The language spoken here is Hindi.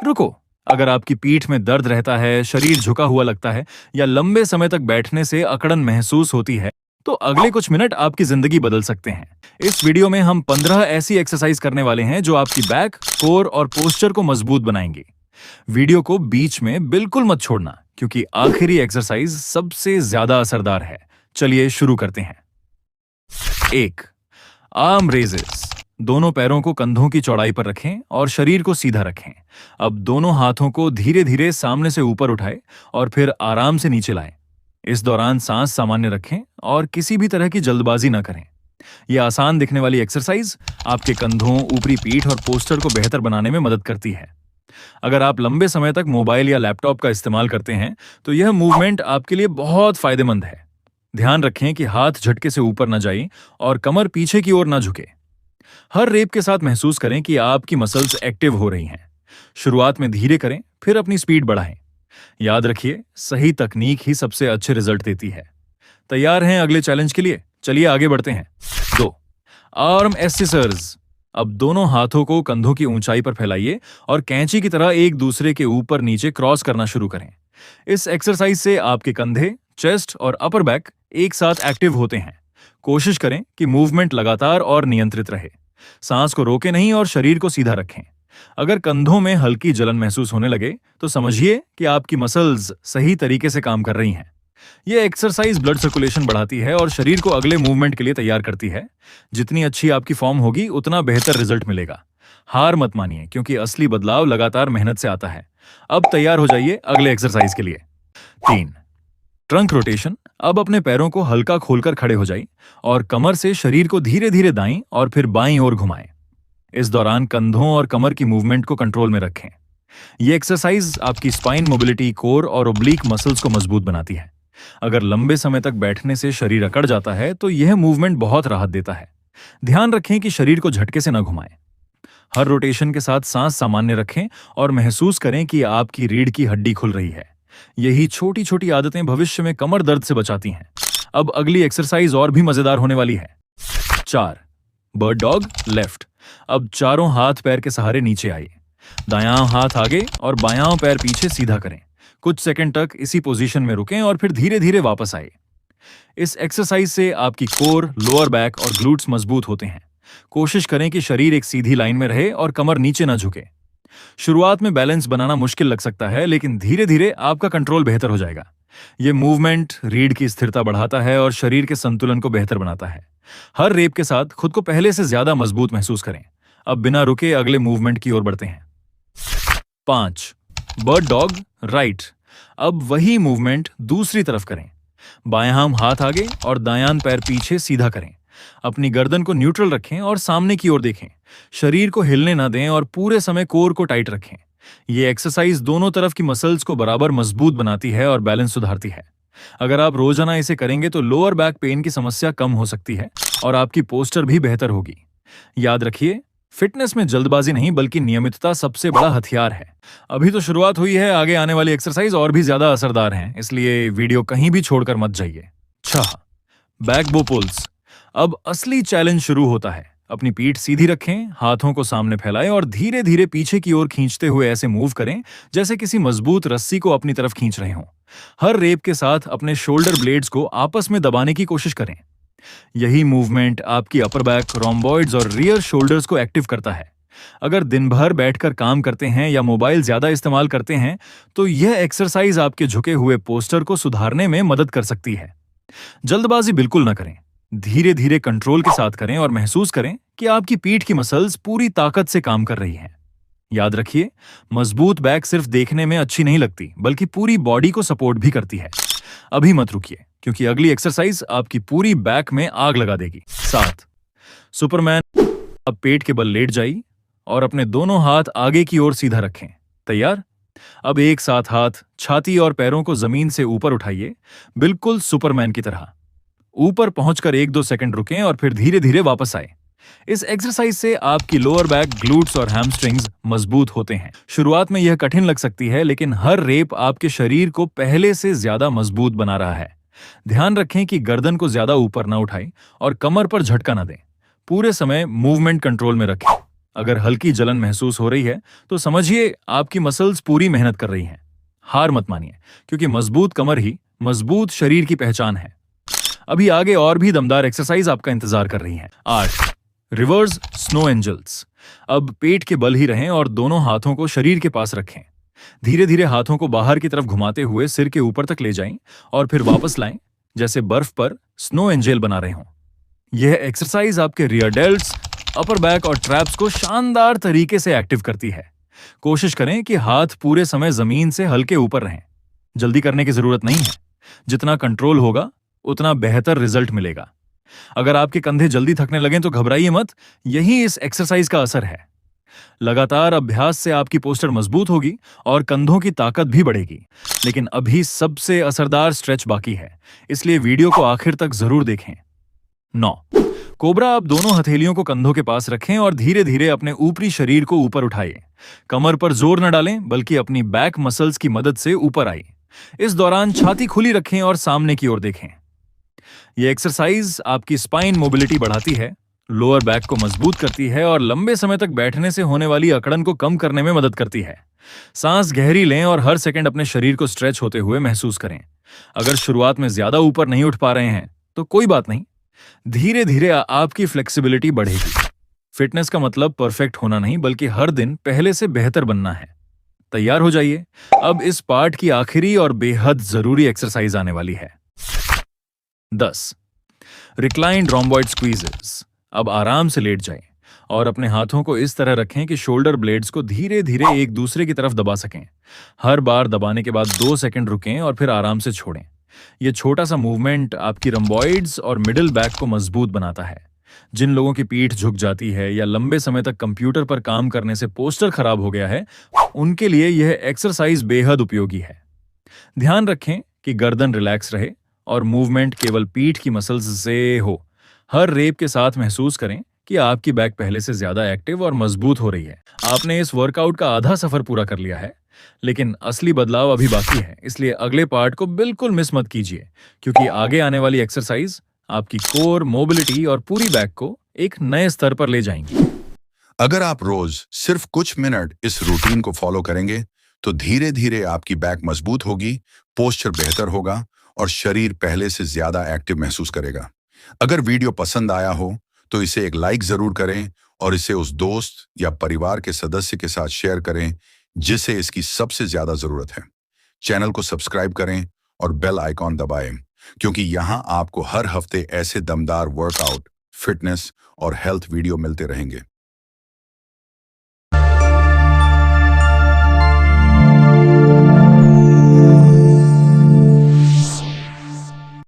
रुको, अगर आपकी पीठ में दर्द रहता है, शरीर झुका हुआ लगता है या लंबे समय तक बैठने से अकड़न महसूस होती है, तो अगले कुछ मिनट आपकी जिंदगी बदल सकते हैं। इस वीडियो में हम 15 ऐसी एक्सरसाइज करने वाले हैं जो आपकी बैक, कोर और पोस्चर को मजबूत बनाएंगी। वीडियो को बीच में बिल्कुल मत छोड़ना, क्योंकि आखिरी एक्सरसाइज सबसे ज्यादा असरदार है। चलिए शुरू करते हैं। 1. Arm raises. दोनों पैरों को कंधों की चौड़ाई पर रखें और शरीर को सीधा रखें। अब दोनों हाथों को धीरे धीरे सामने से ऊपर उठाएं और फिर आराम से नीचे लाएं। इस दौरान सांस सामान्य रखें और किसी भी तरह की जल्दबाजी न करें। यह आसान दिखने वाली एक्सरसाइज आपके कंधों, ऊपरी पीठ और पोस्चर को बेहतर बनाने में मदद करती है। अगर आप लंबे समय तक मोबाइल या लैपटॉप का इस्तेमाल करते हैं, तो यह मूवमेंट आपके लिए बहुत फायदेमंद है। ध्यान रखें कि हाथ झटके से ऊपर न जाएं और कमर पीछे की ओर न झुके। हर रेप के साथ महसूस करें कि आपकी मसल्स एक्टिव हो रही हैं। शुरुआत में धीरे करें, फिर अपनी स्पीड बढ़ाएं। याद रखिए, सही तकनीक ही सबसे अच्छे रिजल्ट देती है। तैयार हैं अगले चैलेंज के लिए? चलिए आगे बढ़ते हैं। 2. Arm exercise. अब दोनों हाथों को कंधों की ऊंचाई पर फैलाइए और कैंची की तरह एक दूसरे के ऊपर नीचे क्रॉस करना शुरू करें। इस एक्सरसाइज से आपके कंधे, चेस्ट और अपर बैक एक साथ एक्टिव होते हैं। कोशिश करें कि मूवमेंट लगातार और नियंत्रित रहे। सांस को रोके नहीं और शरीर को सीधा रखें। अगर कंधों में हल्की जलन महसूस होने लगे, तो समझिए कि आपकी मसल्स सही तरीके से काम कर रही हैं। यह एक्सरसाइज ब्लड सर्कुलेशन बढ़ाती है और शरीर को अगले मूवमेंट के लिए तैयार करती है। जितनी अच्छी आपकी फॉर्म होगी, उतना बेहतर रिजल्ट मिलेगा। हार मत मानिए, क्योंकि असली बदलाव लगातार मेहनत से आता है। अब तैयार हो जाइए अगले एक्सरसाइज के लिए। 3. Trunk rotation. अब अपने पैरों को हल्का खोलकर खड़े हो जाइए और कमर से शरीर को धीरे धीरे दाईं और फिर बाईं ओर घुमाएं। इस दौरान कंधों और कमर की मूवमेंट को कंट्रोल में रखें। यह एक्सरसाइज आपकी स्पाइन मोबिलिटी, कोर और ओब्लिक मसल्स को मजबूत बनाती है। अगर लंबे समय तक बैठने से शरीर अकड़ जाता है, तो यह मूवमेंट बहुत राहत देता है। ध्यान रखें कि शरीर को झटके से न घुमाएं। हर रोटेशन के साथ सांस सामान्य रखें और महसूस करें कि आपकी रीढ़ की हड्डी खुल रही है। यही छोटी छोटी आदतें भविष्य में कमर दर्द से बचाती हैं। अब अगली एक्सरसाइज और भी मजेदार होने वाली है। 4. Bird dog left. अब चारों हाथ पैर के सहारे नीचे आइए। दायां हाथ आगे और बायां पैर पीछे सीधा करें। कुछ सेकंड तक इसी पोजीशन में रुकें और फिर धीरे धीरे वापस आए। इस एक्सरसाइज से आपकी कोर, लोअर बैक और ग्लूट्स मजबूत होते हैं। कोशिश करें कि शरीर एक सीधी लाइन में रहे और कमर नीचे न झुके। शुरुआत में बैलेंस बनाना मुश्किल लग सकता है, लेकिन धीरे धीरे आपका कंट्रोल बेहतर हो जाएगा। यह मूवमेंट रीढ़ की स्थिरता बढ़ाता है और शरीर के संतुलन को बेहतर बनाता है। हर रेप के साथ खुद को पहले से ज्यादा मजबूत महसूस करें। अब बिना रुके अगले मूवमेंट की ओर बढ़ते हैं। 5. Bird dog right. अब वही मूवमेंट दूसरी तरफ करें। बायां हाथ आगे और दायां पैर पीछे सीधा करें। अपनी गर्दन को न्यूट्रल रखें और सामने की ओर देखें। शरीर को हिलने न दें और पूरे समय कोर को टाइट रखें। यह एक्सरसाइज दोनों तरफ की मसल्स को बराबर मजबूत बनाती है और बैलेंस सुधारती है। अगर आप रोजाना इसे करेंगे, तो लोअर बैक पेन की समस्या कम हो सकती है और आपकी पोस्चर भी बेहतर होगी। याद रखिए, फिटनेस में जल्दबाजी नहीं, बल्कि नियमितता सबसे बड़ा हथियार है। अभी तो शुरुआत हुई है, आगे आने वाली एक्सरसाइज और भी ज्यादा असरदार हैं, इसलिए वीडियो कहीं भी छोड़कर मत जाइए। 6. बैक बो पुल्स। अब असली चैलेंज शुरू होता है। अपनी पीठ सीधी रखें, हाथों को सामने फैलाएं और धीरे धीरे पीछे की ओर खींचते हुए ऐसे मूव करें जैसे किसी मजबूत रस्सी को अपनी तरफ खींच रहे हों। हर रेप के साथ अपने शोल्डर ब्लेड्स को आपस में दबाने की कोशिश करें। यही मूवमेंट आपकी अपर बैक, रोम्बॉइड्स और रियर शोल्डर्स को एक्टिव करता है। अगर दिन भर बैठकर काम करते हैं या मोबाइल ज्यादा इस्तेमाल करते हैं, तो यह एक्सरसाइज आपके झुके हुए पोस्चर को सुधारने में मदद कर सकती है। जल्दबाजी बिल्कुल न करें। धीरे धीरे कंट्रोल के साथ करें और महसूस करें कि आपकी पीठ की मसल्स पूरी ताकत से काम कर रही हैं। याद रखिए, मजबूत बैक सिर्फ देखने में अच्छी नहीं लगती, बल्कि पूरी बॉडी को सपोर्ट भी करती है। अभी मत रुकिए, क्योंकि अगली एक्सरसाइज आपकी पूरी बैक में आग लगा देगी। 7. सुपरमैन। अब पेट के बल लेट जाइए और अपने दोनों हाथ आगे की ओर सीधा रखें। तैयार? अब एक साथ हाथ, छाती और पैरों को जमीन से ऊपर उठाइए, बिल्कुल सुपरमैन की तरह। ऊपर पहुंचकर 1-2 सेकंड रुकें और फिर धीरे धीरे वापस आए। इस एक्सरसाइज से आपकी लोअर बैक, ग्लूट्स और हैमस्ट्रिंग्स मजबूत होते हैं। शुरुआत में यह कठिन लग सकती है, लेकिन हर रेप आपके शरीर को पहले से ज्यादा मजबूत बना रहा है। ध्यान रखें कि गर्दन को ज्यादा ऊपर न उठाएं और कमर पर झटका न दें। पूरे समय मूवमेंट कंट्रोल में रखें। अगर हल्की जलन महसूस हो रही है तो समझिए आपकी मसल्स पूरी मेहनत कर रही हैं। हार मत मानिए, क्योंकि मजबूत कमर ही मजबूत शरीर की पहचान है। अभी आगे और भी दमदार एक्सरसाइज आपका इंतजार कर रही हैं। 8 रिवर्स स्नो एंजल्स। अब पेट के बल ही रहें और दोनों हाथों को शरीर के पास रखें। धीरे धीरे हाथों को बाहर की तरफ घुमाते हुए सिर के ऊपर तक ले जाएं और फिर वापस लाएं, जैसे बर्फ पर स्नो एंजल बना रहे हों। यह एक्सरसाइज आपके रियर डेल्ट्स, अपर बैक और ट्रैप्स को शानदार तरीके से एक्टिव करती है। कोशिश करें कि हाथ पूरे समय जमीन से हल्के ऊपर रहें। जल्दी करने की जरूरत नहीं है। जितना कंट्रोल होगा उतना बेहतर रिजल्ट मिलेगा। अगर आपके कंधे जल्दी थकने लगें तो घबराइए मत, यही इस एक्सरसाइज का असर है। लगातार अभ्यास से आपकी पोस्चर मजबूत होगी और कंधों की ताकत भी बढ़ेगी। लेकिन अभी सबसे असरदार स्ट्रेच बाकी है, इसलिए वीडियो को आखिर तक जरूर देखें। 9 कोबरा। आप दोनों हथेलियों को कंधों के पास रखें और धीरे धीरे अपने ऊपरी शरीर को ऊपर उठाइए। कमर पर जोर न डालें, बल्कि अपनी बैक मसल्स की मदद से ऊपर आइए। इस दौरान छाती खुली रखें और सामने की ओर देखें। यह एक्सरसाइज आपकी स्पाइन मोबिलिटी बढ़ाती है, लोअर बैक को मजबूत करती है और लंबे समय तक बैठने से होने वाली अकड़न को कम करने में मदद करती है। सांस गहरी लें और हर सेकंड अपने शरीर को स्ट्रेच होते हुए महसूस करें। अगर शुरुआत में ज्यादा ऊपर नहीं उठ पा रहे हैं तो कोई बात नहीं, धीरे धीरे आपकी फ्लेक्सिबिलिटी बढ़ेगी। फिटनेस का मतलब परफेक्ट होना नहीं, बल्कि हर दिन पहले से बेहतर बनना है। तैयार हो जाइए, अब इस पार्ट की आखिरी और बेहद जरूरी एक्सरसाइज आने वाली है। 10 रिक्लाइंड रोम्बॉइड स्क्वीजेस। अब आराम से लेट जाएं और अपने हाथों को इस तरह रखें कि शोल्डर ब्लेड्स को धीरे धीरे एक दूसरे की तरफ दबा सकें। हर बार दबाने के बाद 2 सेकंड रुकें और फिर आराम से छोड़ें। यह छोटा सा मूवमेंट आपकी रोम्बॉइड्स और मिडिल बैक को मजबूत बनाता है। जिन लोगों की पीठ झुक जाती है या लंबे समय तक कंप्यूटर पर काम करने से पोस्चर खराब हो गया है, उनके लिए यह एक्सरसाइज बेहद उपयोगी है। ध्यान रखें कि गर्दन रिलैक्स रहे और मूवमेंट केवल पीठ की मसल्स से हो। हर रेप के साथ महसूस करें कि आपकी बैक पहले से ज्यादा एक्टिव और मजबूत हो रही है। आपने इस वर्कआउट का आधा सफर पूरा कर लिया है, लेकिन असली बदलाव अभी बाकी है। इसलिए अगले पार्ट को बिल्कुल मिस मत कीजिए, क्योंकि आगे आने वाली एक्सरसाइज आपकी कोर, मोबिलिटी और पूरी बैक को एक नए स्तर पर ले जाएंगी। अगर आप रोज सिर्फ कुछ मिनट इस रूटीन को फॉलो करेंगे तो धीरे धीरे आपकी बैक मजबूत होगी, पोस्चर बेहतर होगा और शरीर पहले से ज्यादा एक्टिव महसूस करेगा। अगर वीडियो पसंद आया हो तो इसे एक लाइक जरूर करें और इसे उस दोस्त या परिवार के सदस्य के साथ शेयर करें जिसे इसकी सबसे ज्यादा जरूरत है। चैनल को सब्सक्राइब करें और बेल आइकॉन दबाएं, क्योंकि यहां आपको हर हफ्ते ऐसे दमदार वर्कआउट, फिटनेस और हेल्थ वीडियो मिलते रहेंगे।